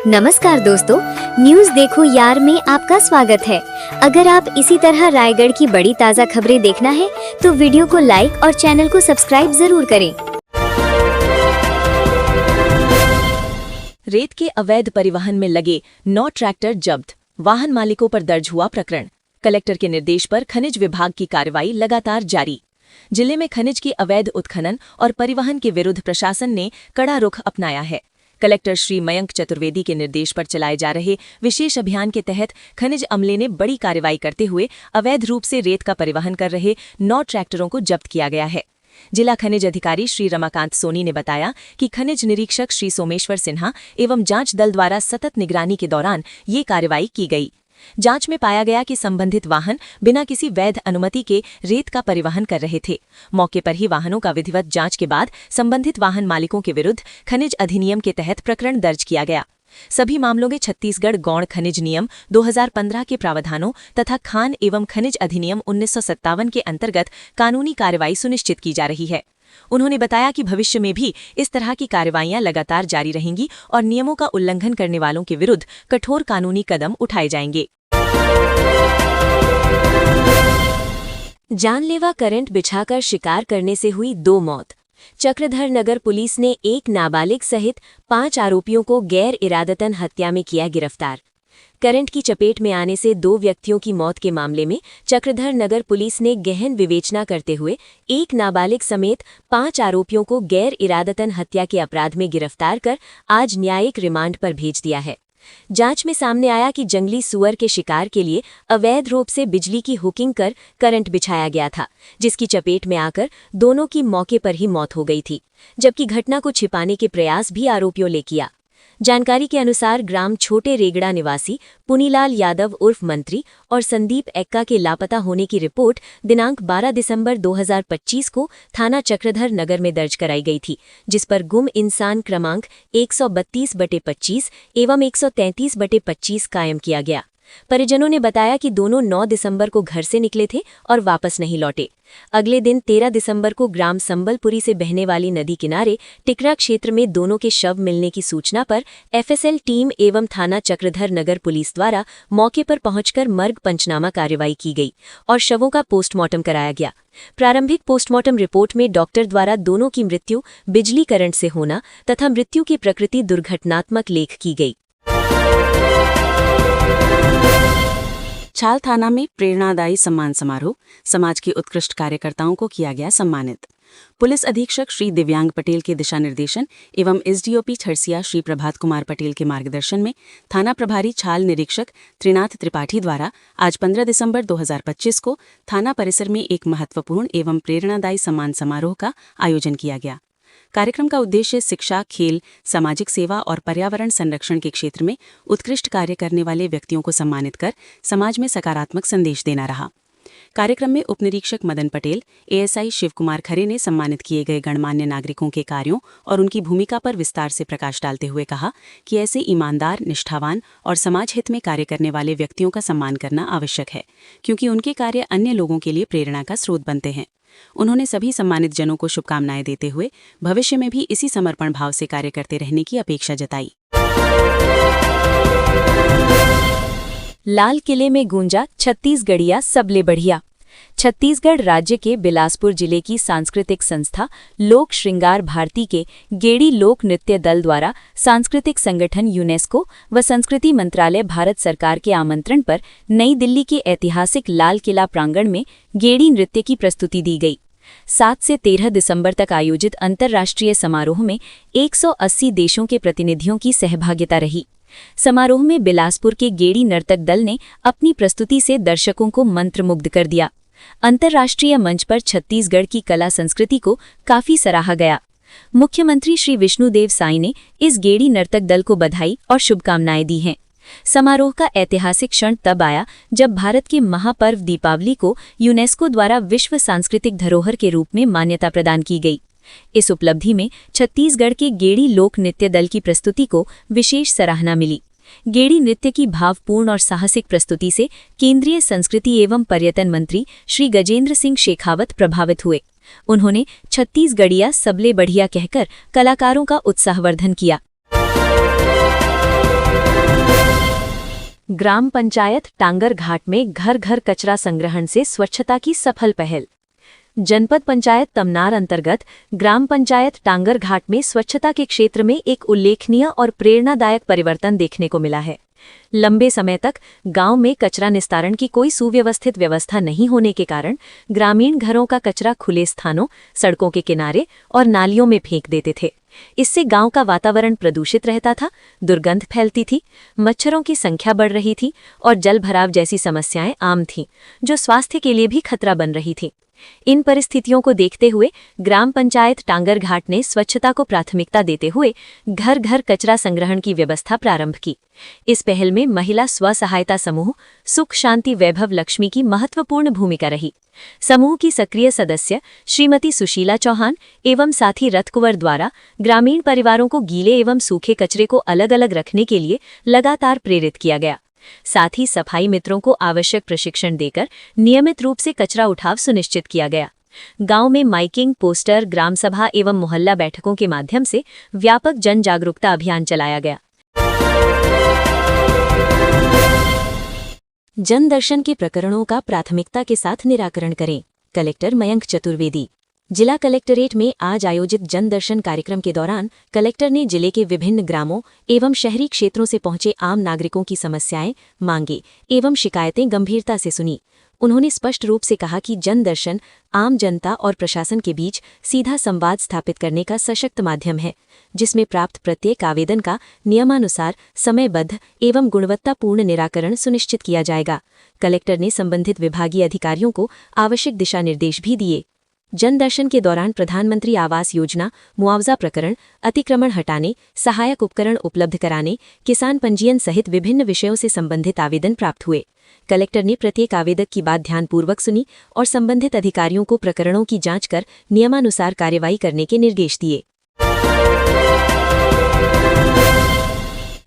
नमस्कार दोस्तों, न्यूज देखो यार में आपका स्वागत है। अगर आप इसी तरह रायगढ़ की बड़ी ताज़ा खबरें देखना है तो वीडियो को लाइक और चैनल को सब्सक्राइब जरूर करें। रेत के अवैध परिवहन में लगे 9 ट्रैक्टर जब्त, वाहन मालिकों पर दर्ज हुआ प्रकरण। कलेक्टर के निर्देश पर खनिज विभाग की कार्रवाई लगातार जारी। जिले में खनिज की अवैध उत्खनन और परिवहन के विरुद्ध प्रशासन ने कड़ा रुख अपनाया है। कलेक्टर श्री मयंक चतुर्वेदी के निर्देश पर चलाए जा रहे विशेष अभियान के तहत खनिज अमले ने बड़ी कार्रवाई करते हुए अवैध रूप से रेत का परिवहन कर रहे 9 ट्रैक्टरों को जब्त किया गया है। जिला खनिज अधिकारी श्री रमाकांत सोनी ने बताया कि खनिज निरीक्षक श्री सोमेश्वर सिन्हा एवं जांच दल द्वारा सतत निगरानी के दौरान ये कार्रवाई की गई। जांच में पाया गया कि संबंधित वाहन बिना किसी वैध अनुमति के रेत का परिवहन कर रहे थे। मौके पर ही वाहनों का विधिवत जांच के बाद संबंधित वाहन मालिकों के विरुद्ध खनिज अधिनियम के तहत प्रकरण दर्ज किया गया। सभी मामलों में छत्तीसगढ़ गौण खनिज नियम 2015 के प्रावधानों तथा खान एवं खनिज अधिनियम 1957 के अंतर्गत कानूनी कार्रवाई सुनिश्चित की जा रही है। उन्होंने बताया कि भविष्य में भी इस तरह की कार्रवाइयां लगातार जारी रहेंगी और नियमों का उल्लंघन करने वालों के विरुद्ध कठोर कानूनी कदम उठाए जाएंगे। जानलेवा करंट बिछाकर शिकार करने से हुई 2 मौत। चक्रधर नगर पुलिस ने एक नाबालिग सहित 5 आरोपियों को गैर इरादतन हत्या में किया गिरफ्तार। करंट की चपेट में आने से 2 व्यक्तियों की मौत के मामले में चक्रधर नगर पुलिस ने गहन विवेचना करते हुए एक नाबालिग समेत 5 आरोपियों को गैर इरादतन हत्या के अपराध में गिरफ्तार कर आज न्यायिक रिमांड पर भेज दिया है। जांच में सामने आया कि जंगली सुअर के शिकार के लिए अवैध रूप से बिजली की हुकिंग कर करंट बिछाया गया था, जिसकी चपेट में आकर दोनों की मौके पर ही मौत हो गई थी, जबकि घटना को छिपाने के प्रयास भी आरोपियों ने किया। जानकारी के अनुसार ग्राम छोटे रेगड़ा निवासी पुनीलाल यादव उर्फ मंत्री और संदीप एक्का के लापता होने की रिपोर्ट दिनांक 12 दिसंबर 2025 को थाना चक्रधर नगर में दर्ज कराई गई थी, जिस पर गुम इंसान क्रमांक 132/25 एवं 133/25 कायम किया गया। परिजनों ने बताया कि दोनों 9 दिसंबर को घर से निकले थे और वापस नहीं लौटे। अगले दिन 13 दिसंबर को ग्राम संबलपुरी से बहने वाली नदी किनारे टिकरा क्षेत्र में दोनों के शव मिलने की सूचना पर एफएसएल टीम एवं थाना चक्रधर नगर पुलिस द्वारा मौके पर पहुंचकर मर्ग पंचनामा कार्रवाई की गई और शवों का पोस्टमार्टम कराया गया। प्रारंभिक पोस्टमार्टम रिपोर्ट में डॉक्टर द्वारा दोनों की मृत्यु बिजली करंट से होना तथा मृत्यु की प्रकृति दुर्घटनात्मक लेख की गई। छाल थाना में प्रेरणादायी सम्मान समारोह, समाज के उत्कृष्ट कार्यकर्ताओं को किया गया सम्मानित। पुलिस अधीक्षक श्री दिव्यांग पटेल के दिशा निर्देशन एवं एसडीओपी छरसिया श्री प्रभात कुमार पटेल के मार्गदर्शन में थाना प्रभारी छाल निरीक्षक त्रिनाथ त्रिपाठी द्वारा आज 15 दिसंबर 2025 को थाना परिसर में एक महत्वपूर्ण एवं प्रेरणादायी सम्मान समारोह का आयोजन किया गया। कार्यक्रम का उद्देश्य शिक्षा, खेल, सामाजिक सेवा और पर्यावरण संरक्षण के क्षेत्र में उत्कृष्ट कार्य करने वाले व्यक्तियों को सम्मानित कर समाज में सकारात्मक संदेश देना रहा। कार्यक्रम में उपनिरीक्षक मदन पटेल, एएसआई शिव कुमार खरे ने सम्मानित किए गए गणमान्य नागरिकों के कार्यों और उनकी भूमिका पर विस्तार से प्रकाश डालते हुए कहा कि ऐसे ईमानदार, निष्ठावान और समाज हित में कार्य करने वाले व्यक्तियों का सम्मान करना आवश्यक है, क्योंकि उनके कार्य अन्य लोगों के लिए प्रेरणा का स्रोत बनते हैं। उन्होंने सभी सम्मानित जनों को शुभकामनाएं देते हुए भविष्य में भी इसी समर्पण भाव से कार्य करते रहने की अपेक्षा जताई। लाल किले में गूंजा छत्तीसगढ़िया सबले बढ़िया। छत्तीसगढ़ राज्य के बिलासपुर जिले की सांस्कृतिक संस्था लोक श्रृंगार भारती के गेड़ी लोक नृत्य दल द्वारा सांस्कृतिक संगठन यूनेस्को व संस्कृति मंत्रालय भारत सरकार के आमंत्रण पर नई दिल्ली के ऐतिहासिक लाल किला प्रांगण में गेड़ी नृत्य की प्रस्तुति दी गई। 7 से 13 दिसंबर तक आयोजित अंतर्राष्ट्रीय समारोह में 180 देशों के प्रतिनिधियों की सहभागिता रही। समारोह में बिलासपुर के गेड़ी नर्तक दल ने अपनी प्रस्तुति से दर्शकों को मंत्रमुग्ध कर दिया। अंतर्राष्ट्रीय मंच पर छत्तीसगढ़ की कला संस्कृति को काफी सराहा गया। मुख्यमंत्री श्री विष्णुदेव साई ने इस गेड़ी नर्तक दल को बधाई और शुभकामनाएं दी हैं। समारोह का ऐतिहासिक क्षण तब आया जब भारत के महापर्व दीपावली को यूनेस्को द्वारा विश्व सांस्कृतिक धरोहर के रूप में मान्यता प्रदान की गई। इस उपलब्धि में छत्तीसगढ़ के गेड़ी लोक नृत्य दल की प्रस्तुति को विशेष सराहना मिली। गेड़ी नृत्य की भावपूर्ण और साहसिक प्रस्तुति से केंद्रीय संस्कृति एवं पर्यटन मंत्री श्री गजेंद्र सिंह शेखावत प्रभावित हुए। उन्होंने छत्तीसगढ़िया सबले बढ़िया कहकर कलाकारों का उत्साहवर्धन किया। ग्राम पंचायत टांगर घाट में घर घर कचरा संग्रहण से स्वच्छता की सफल पहल। जनपद पंचायत तमनार अंतर्गत ग्राम पंचायत टांगर घाट में स्वच्छता के क्षेत्र में एक उल्लेखनीय और प्रेरणादायक परिवर्तन देखने को मिला है। लंबे समय तक गांव में कचरा निस्तारण की कोई सुव्यवस्थित व्यवस्था नहीं होने के कारण ग्रामीण घरों का कचरा खुले स्थानों, सड़कों के किनारे और नालियों में फेंक देते थे। इससे गांव का वातावरण प्रदूषित रहता था, दुर्गंध फैलती थी, मच्छरों की संख्या बढ़ रही थी और जल भराव जैसी समस्याएं आम थीं, जो स्वास्थ्य के लिए भी खतरा बन रही थी। इन परिस्थितियों को देखते हुए ग्राम पंचायत टांगर घाट ने स्वच्छता को प्राथमिकता देते हुए घर घर कचरा संग्रहण की व्यवस्था प्रारंभ की। इस पहल में महिला स्व सहायता समूह सुख शांति वैभव लक्ष्मी की महत्वपूर्ण भूमिका रही। समूह की सक्रिय सदस्य श्रीमती सुशीला चौहान एवं साथी रथकुंवर द्वारा ग्रामीण परिवारों को गीले एवं सूखे कचरे को अलग अलग रखने के लिए लगातार प्रेरित किया गया। साथ ही सफाई मित्रों को आवश्यक प्रशिक्षण देकर नियमित रूप से कचरा उठाव सुनिश्चित किया गया। गांव में माइकिंग, पोस्टर, ग्राम सभा एवं मोहल्ला बैठकों के माध्यम से व्यापक जन जागरूकता अभियान चलाया गया। जन दर्शन के प्रकरणों का प्राथमिकता के साथ निराकरण करें। कलेक्टर मयंक चतुर्वेदी। जिला कलेक्टरेट में आज आयोजित जन दर्शन कार्यक्रम के दौरान कलेक्टर ने जिले के विभिन्न ग्रामों एवं शहरी क्षेत्रों से पहुंचे आम नागरिकों की समस्याएं, मांगे एवं शिकायतें गंभीरता से सुनी। उन्होंने स्पष्ट रूप से कहा कि जन दर्शन आम जनता और प्रशासन के बीच सीधा संवाद स्थापित करने का सशक्त माध्यम है, जिसमें प्राप्त प्रत्येक आवेदन का नियमानुसार समयबद्ध एवं गुणवत्तापूर्ण निराकरण सुनिश्चित किया जाएगा। कलेक्टर ने संबंधित विभागीय अधिकारियों को आवश्यक दिशा निर्देश भी दिए। जन दर्शन के दौरान प्रधानमंत्री आवास योजना, मुआवजा प्रकरण, अतिक्रमण हटाने, सहायक उपकरण उपलब्ध कराने, किसान पंजीयन सहित विभिन्न विषयों से संबंधित आवेदन प्राप्त हुए। कलेक्टर ने प्रत्येक आवेदक की बात ध्यानपूर्वक सुनी और संबंधित अधिकारियों को प्रकरणों की जांच कर नियमानुसार कार्यवाही करने के निर्देश दिए।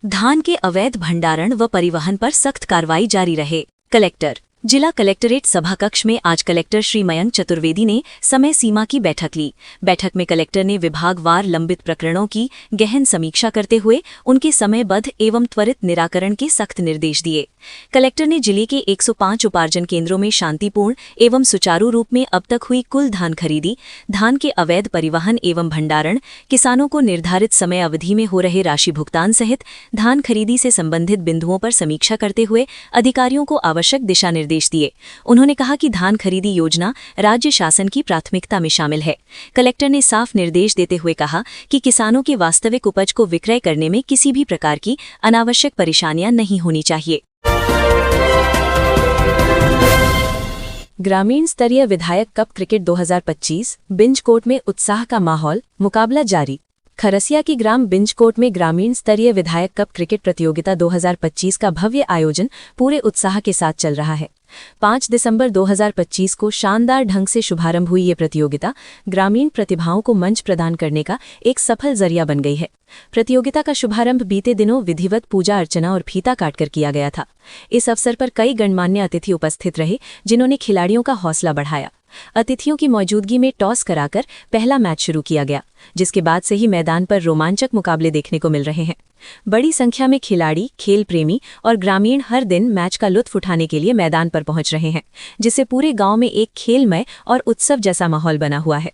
धान के अवैध भंडारण व परिवहन पर सख्त कार्रवाई जारी रहे। कलेक्टर। जिला कलेक्टरेट सभाकक्ष में आज कलेक्टर श्री मयंक चतुर्वेदी ने समय सीमा की बैठक ली। बैठक में कलेक्टर ने विभागवार लंबित प्रकरणों की गहन समीक्षा करते हुए उनके समयबद्ध एवं त्वरित निराकरण के सख्त निर्देश दिए। कलेक्टर ने जिले के 105 उपार्जन केंद्रों में शांतिपूर्ण एवं सुचारू रूप में अब तक हुई कुल धान खरीदी, धान के अवैध परिवहन एवं भंडारण, किसानों को निर्धारित समय अवधि में हो रहे राशि भुगतान सहित धान खरीदी से संबंधित बिंदुओं पर समीक्षा करते हुए अधिकारियों को आवश्यक दिशा निर्देश दिए। उन्होंने कहा कि धान खरीदी योजना राज्य शासन की प्राथमिकता में शामिल है। कलेक्टर ने साफ निर्देश देते हुए कहा कि किसानों की वास्तविक उपज को विक्रय करने में किसी भी प्रकार की अनावश्यक परेशानियां नहीं होनी चाहिए। ग्रामीण स्तरीय विधायक कप क्रिकेट 2025 बिंज कोर्ट में उत्साह का माहौल, मुकाबला जारी। खरसिया की ग्राम बिंज कोर्ट में ग्रामीण स्तरीय विधायक कप क्रिकेट प्रतियोगिता 2025 का भव्य आयोजन पूरे उत्साह के साथ चल रहा है। 5 दिसंबर 2025 को शानदार ढंग से शुभारंभ हुई ये प्रतियोगिता ग्रामीण प्रतिभाओं को मंच प्रदान करने का एक सफल जरिया बन गई है। प्रतियोगिता का शुभारंभ बीते दिनों विधिवत पूजा अर्चना और फीता काटकर किया गया था। इस अवसर पर कई गणमान्य अतिथि उपस्थित रहे, जिन्होंने खिलाड़ियों का हौसला बढ़ाया। अतिथियों की मौजूदगी में टॉस कराकर पहला मैच शुरू किया गया, जिसके बाद से ही मैदान पर रोमांचक मुकाबले देखने को मिल रहे हैं। बड़ी संख्या में खिलाड़ी, खेल प्रेमी और ग्रामीण हर दिन मैच का लुत्फ उठाने के लिए मैदान पर पहुंच रहे हैं, जिससे पूरे गांव में एक खेलमय और उत्सव जैसा माहौल बना हुआ है।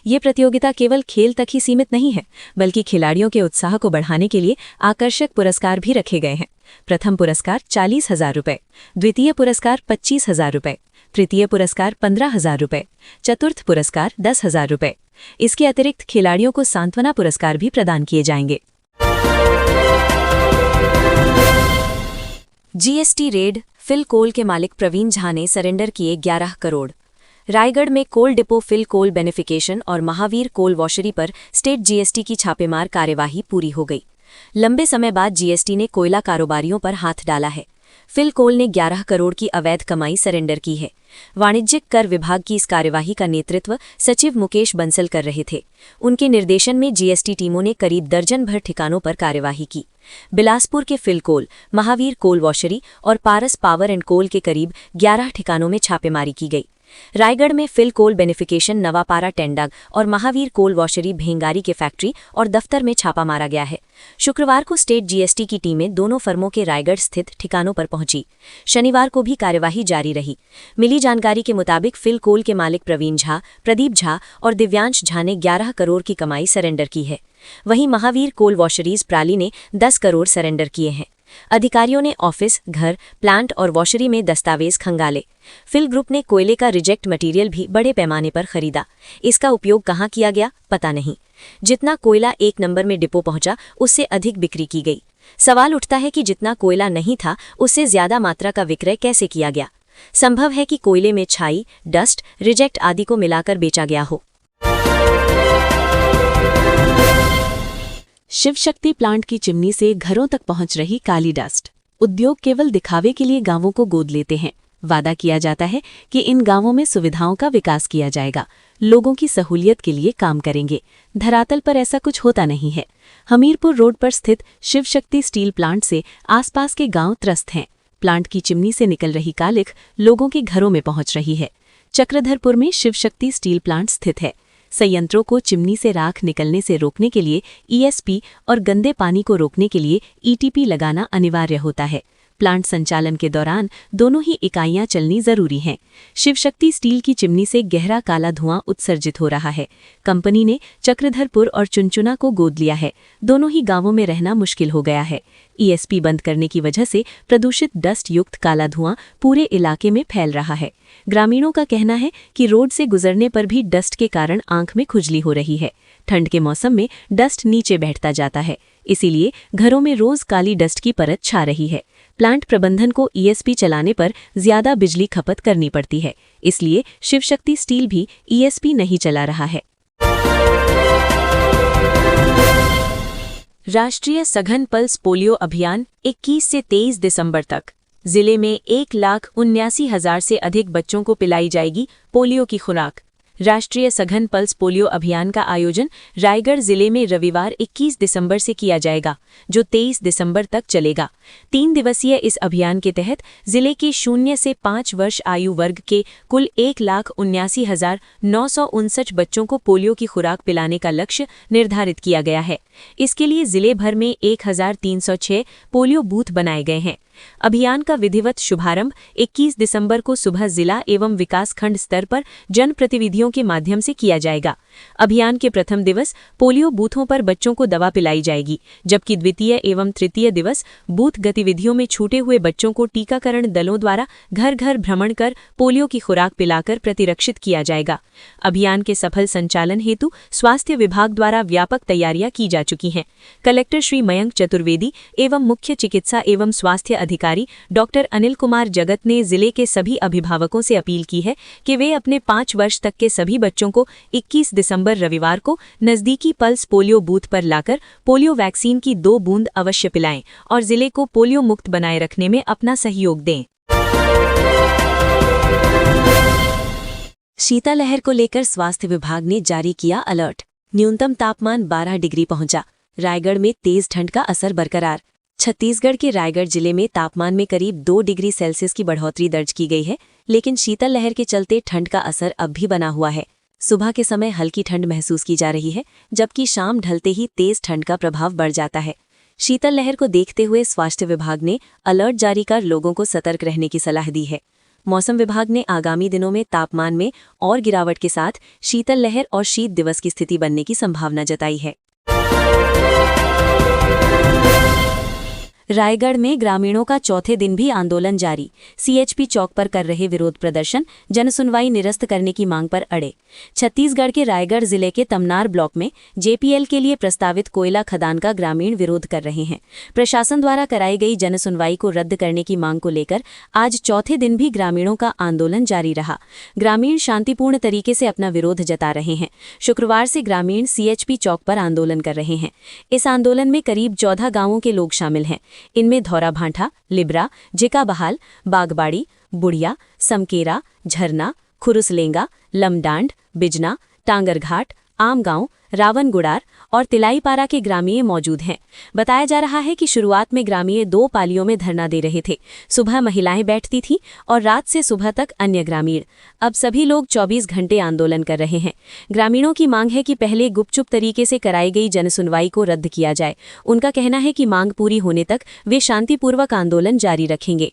ये प्रतियोगिता केवल खेल तक ही सीमित नहीं है, बल्कि खिलाड़ियों के उत्साह को बढ़ाने के लिए आकर्षक पुरस्कार भी रखे गए हैं। प्रथम पुरस्कार 40,000 रुपये, द्वितीय पुरस्कार 25,000 रुपये, तृतीय पुरस्कार 15,000 रुपये, चतुर्थ पुरस्कार 10,000 रुपये। इसके अतिरिक्त खिलाड़ियों को सांत्वना पुरस्कार भी प्रदान किए जाएंगे। जीएसटी रेड, फिल कोल के मालिक प्रवीण झा ने सरेंडर किए 11 करोड़। रायगढ़ में कोल डिपो फिल कोल बेनिफिकेशन और महावीर कोल वॉशरी पर स्टेट जीएसटी की छापेमार कार्यवाही पूरी हो गई। लंबे समय बाद जीएसटी ने कोयला कारोबारियों पर हाथ डाला है। फिल कोल ने 11 करोड़ की अवैध कमाई सरेंडर की है। वाणिज्यिक कर विभाग की इस कार्यवाही का नेतृत्व सचिव मुकेश बंसल कर रहे थे। उनके निर्देशन में जीएसटी टीमों ने करीब दर्जन भर ठिकानों पर कार्यवाही की। बिलासपुर के फिल कोल, महावीर कोल वॉशरी और पारस पावर एंड कोल के करीब 11 ठिकानों में छापेमारी की गई। रायगढ़ में फिल कोल बेनिफिकेशन नवापारा टेंडाग और महावीर कोल वॉशरी भेंगारी के फैक्ट्री और दफ्तर में छापा मारा गया है। शुक्रवार को स्टेट जीएसटी की टीमें दोनों फर्मों के रायगढ़ स्थित ठिकानों पर पहुंची। शनिवार को भी कार्यवाही जारी रही। मिली जानकारी के मुताबिक फिल कोल के मालिक प्रवीण झा, प्रदीप झा और दिव्यांश झा ने 11 करोड़ की कमाई सरेंडर की है। वहीं महावीर कोल वॉशरीज प्राली ने 10 करोड़ सरेंडर किए हैं। अधिकारियों ने ऑफिस, घर, प्लांट और वॉशरी में दस्तावेज खंगाले। फिल ग्रुप ने कोयले का रिजेक्ट मटेरियल भी बड़े पैमाने पर खरीदा। इसका उपयोग कहाँ किया गया पता नहीं। जितना कोयला 1 नंबर में डिपो पहुंचा उससे अधिक बिक्री की गई। सवाल उठता है कि जितना कोयला नहीं था उससे ज्यादा मात्रा का विक्रय कैसे किया गया। संभव है कि कोयले में छाई, डस्ट, रिजेक्ट आदि को मिलाकर बेचा गया हो। शिव शक्ति प्लांट की चिमनी से घरों तक पहुंच रही काली डस्ट। उद्योग केवल दिखावे के लिए गांवों को गोद लेते हैं। वादा किया जाता है कि इन गांवों में सुविधाओं का विकास किया जाएगा, लोगों की सहूलियत के लिए काम करेंगे। धरातल पर ऐसा कुछ होता नहीं है। हमीरपुर रोड पर स्थित शिव शक्ति स्टील प्लांट से आसपास के गांव त्रस्त हैं। प्लांट की चिमनी से निकल रही कालिख लोगों के घरों में पहुंच रही है। चक्रधरपुर में शिव शक्ति स्टील प्लांट स्थित है। संयंत्रों को चिमनी से राख निकलने से रोकने के लिए ईएसपी और गंदे पानी को रोकने के लिए ईटीपी लगाना अनिवार्य होता है। प्लांट संचालन के दौरान दोनों ही इकाइयां चलनी जरूरी हैं। शिवशक्ति स्टील की चिमनी से गहरा काला धुआं उत्सर्जित हो रहा है। कंपनी ने चक्रधरपुर और चुनचुना को गोद लिया है। दोनों ही गांवों में रहना मुश्किल हो गया है। ईएसपी बंद करने की वजह से प्रदूषित डस्ट युक्त काला धुआं पूरे इलाके में फैल रहा है। ग्रामीणों का कहना है कि रोड से गुजरने पर भी डस्ट के कारण आंख में खुजली हो रही है। ठंड के मौसम में डस्ट नीचे बैठता जाता है, इसीलिए घरों में रोज काली डस्ट की परत छा रही है। प्लांट प्रबंधन को ईएसपी चलाने पर ज्यादा बिजली खपत करनी पड़ती है, इसलिए शिवशक्ति स्टील भी ईएसपी नहीं चला रहा है। राष्ट्रीय सघन पल्स पोलियो अभियान 21 से 23 दिसंबर तक जिले में 1,79,000 से अधिक बच्चों को पिलाई जाएगी पोलियो की खुराक। राष्ट्रीय सघन पल्स पोलियो अभियान का आयोजन रायगढ़ जिले में रविवार 21 दिसंबर से किया जाएगा, जो 23 दिसंबर तक चलेगा। 3 दिवसीय इस अभियान के तहत जिले के 0 से 5 वर्ष आयु वर्ग के कुल 1,79,959 बच्चों को पोलियो की खुराक पिलाने का लक्ष्य निर्धारित किया गया है। इसके लिए जिले भर में 1,306 पोलियो बूथ बनाए गए हैं। अभियान का विधिवत शुभारंभ 21 दिसंबर को सुबह जिला एवं विकासखंड स्तर पर जनप्रतिनिधियों के माध्यम से किया जाएगा। अभियान के प्रथम दिवस पोलियो बूथों पर बच्चों को दवा पिलाई जाएगी, जबकि द्वितीय एवं तृतीय दिवस बूथ गतिविधियों में छूटे हुए बच्चों को टीकाकरण दलों द्वारा घर घर भ्रमण कर पोलियो की खुराक पिलाकर प्रतिरक्षित किया जाएगा। अभियान के सफल संचालन हेतु स्वास्थ्य विभाग द्वारा व्यापक तैयारियां की जा चुकी हैं। कलेक्टर श्री मयंक चतुर्वेदी एवं मुख्य चिकित्सा एवं स्वास्थ्य अधिकारी डॉक्टर अनिल कुमार जगत ने जिले के सभी अभिभावकों से अपील की है कि वे अपने 5 वर्ष तक के सभी बच्चों को 21 दिसंबर रविवार को नजदीकी पल्स पोलियो बूथ पर लाकर पोलियो वैक्सीन की 2 बूंद अवश्य पिलाएं और जिले को पोलियो मुक्त बनाए रखने में अपना सहयोग दें। शीतलहर को लेकर स्वास्थ्य विभाग ने जारी किया अलर्ट। न्यूनतम तापमान 12 डिग्री पहुंचा। रायगढ़ में तेज ठंड का असर बरकरार। छत्तीसगढ़ के रायगढ़ जिले में तापमान में करीब 2 डिग्री सेल्सियस की बढ़ोतरी दर्ज की गई है, लेकिन शीतलहर के चलते ठंड का असर अब भी बना हुआ है। सुबह के समय हल्की ठंड महसूस की जा रही है, जबकि शाम ढलते ही तेज ठंड का प्रभाव बढ़ जाता है। शीतलहर को देखते हुए स्वास्थ्य विभाग ने अलर्ट जारी कर लोगों को सतर्क रहने की सलाह दी है। मौसम विभाग ने आगामी दिनों में तापमान में और गिरावट के साथ शीतलहर और शीत दिवस की स्थिति बनने की संभावना जताई है। रायगढ़ में ग्रामीणों का चौथे दिन भी आंदोलन जारी। सीएचपी चौक पर कर रहे विरोध प्रदर्शन जनसुनवाई निरस्त करने की मांग पर अड़े। छत्तीसगढ़ के रायगढ़ जिले के तमनार ब्लॉक में जेपीएल के लिए प्रस्तावित कोयला खदान का ग्रामीण विरोध कर रहे हैं। प्रशासन द्वारा कराई गई जनसुनवाई को रद्द करने की मांग को लेकर आज चौथे दिन भी ग्रामीणों का आंदोलन जारी रहा। ग्रामीण शांतिपूर्ण तरीके से अपना विरोध जता रहे हैं। शुक्रवार से ग्रामीण सीएचपी चौक पर आंदोलन कर रहे हैं। इस आंदोलन में करीब 14 गांवों के लोग शामिल हैं। इनमें धौराभांठा, लिब्रा, जिकाबहाल, बागबाड़ी, बुढ़िया, समकेरा, झरना, खुरुसलेंगा, लमडांड, बिजना, टांगरघाट, आमगांव, रावणगुड़ार और तिलाईपारा के ग्रामीण मौजूद हैं। बताया जा रहा है कि शुरुआत में ग्रामीण 2 पालियों में धरना दे रहे थे। सुबह महिलाएं बैठती थीं और रात से सुबह तक अन्य ग्रामीण। अब सभी लोग 24 घंटे आंदोलन कर रहे हैं। ग्रामीणों की मांग है कि पहले गुपचुप तरीके से कराई गई जनसुनवाई को रद्द किया जाए। उनका कहना है कि मांग पूरी होने तक वे शांतिपूर्वक आंदोलन जारी रखेंगे।